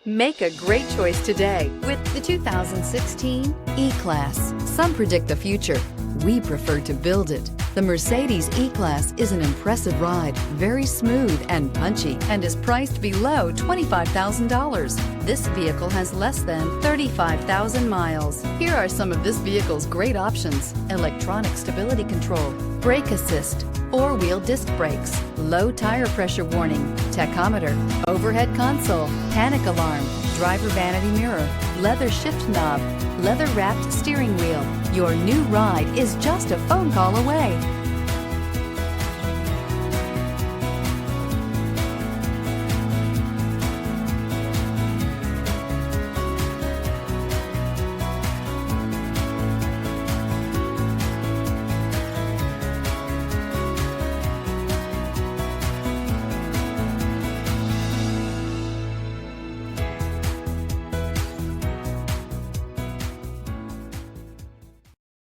Make a great choice today with the 2016 E-Class. Some predict the future. We prefer to build it. The Mercedes E-Class is an impressive ride, very smooth and punchy, and is priced below $25,000. This vehicle has less than 35,000 miles. Here are some of this vehicle's great options: electronic stability control, brake assist, four-wheel disc brakes, low tire pressure warning, tachometer, overhead console, panic alarm, driver vanity mirror, leather shift knob, leather-wrapped steering wheel. Your new ride is just a phone call away.